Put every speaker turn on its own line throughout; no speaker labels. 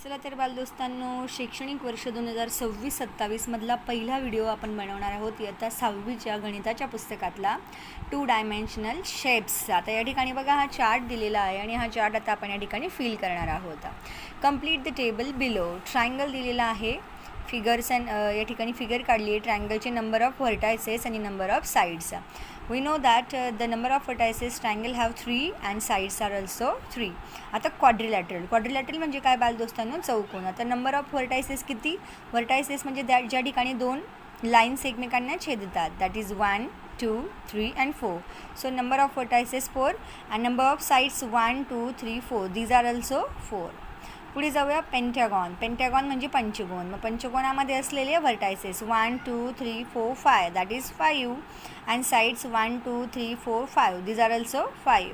चला तर बालदोस्तांनो, शैक्षणिक वर्ष 2026-27 मधला पहिला व्हिडिओ आपण बनवणार आहोत इयत्ता 6वीच्या गणिताच्या पुस्तकातला 2 डायमेन्शनल शेप्स. आता या ठिकाणी बघा हा चार्ट दिलेला आहे आणि हा चार्ट आता आपण या ठिकाणी फिल करणार आहोत. Complete the table below. Triangle दिलेला आहे, फिगर्स अँड या ठिकाणी फिगर काढली आहे. ट्रायंगलचे नंबर ऑफ व्हर्टायसेस आणि number of sides. We know that the number of vertices triangle have 3 and sides are also 3. आता क्वाड्रिलॅटरल म्हणजे काय बालदोस्तांनो? चौकोन. आता नंबर ऑफ व्हर्टायसेस किती? व्हर्टायसेस म्हणजे ज्या ठिकाणी दोन लाईन्स एकमेकांना छेदतात, that is 1, 2, 3 and 4. So number of vertices 4 and number of sides 1, 2, 3, 4. These are also 4. पुढे जाऊया पेंटॅगॉन. पेंटॅगॉन म्हणजे पंचकोन. मग पंचकोनामध्ये असलेले vertices 1, 2, 3, 4, 5, that is 5 and sides 1, 2, 3, 4, 5. These are also 5.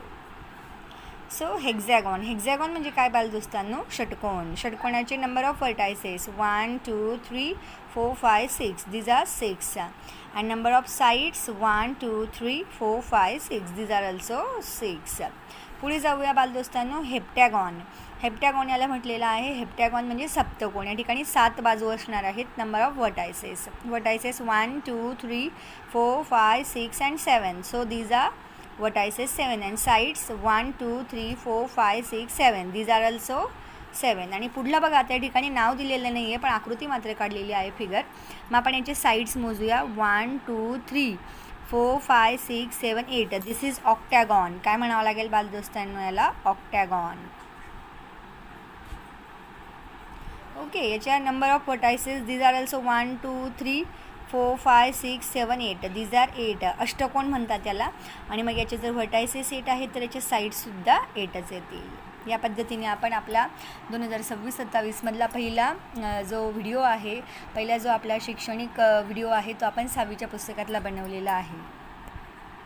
So hexagon. Hexagon म्हणजे काय बालदोस्तांनो? षटकोन. षटकोनाचे number of vertices 1, 2, 3, 4, 5, 6. These are 6 and number of sides 1, 2, 3, 4, 5, 6. These are also 6. पुढे जाऊया बालदोस्तांनो हेप्टॅगॉन. हेप्टॅगॉन याला म्हटलेलं आहे. हेप्टॅगॉन म्हणजे सप्तकोन. या ठिकाणी 7 बाजू असणार आहेत. Number of vertices 1, 2, 3, 4, 5, 6 and 7. So these are vertices 7 and sides 1, 2, 3, 4, 5, 6, 7. These are also 7. आणि पुढला बघा, त्या ठिकाणी नाव दिलेलं नाही आहे पण आकृती मात्र काढलेली आहे फिगर. मग आपण याचे साइड्स मोजूया. 1, 2, 3, 4, 5, 6, 7, 8. This is octagon. काय म्हणावं लागेल बालदोस्तांनो याला? ऑक्टॅगॉन. ओके. याच्या number of vertices these are also 1, 2, 3, 4, 5, 6, 7, 8. These are 8. अष्टकोन म्हणतात याला. आणि मग याचे जर व्हर्टायसेस 8 आहेत तर याचे साईडसुद्धा 8च येतील. या पद्धतीने आपण आपला 2026-27 मधला पहिला जो व्हिडिओ आहे, पहिला जो आपला शैक्षणिक व्हिडिओ आहे तो आपण 6वीच्या पुस्तकातला बनवलेला आहे.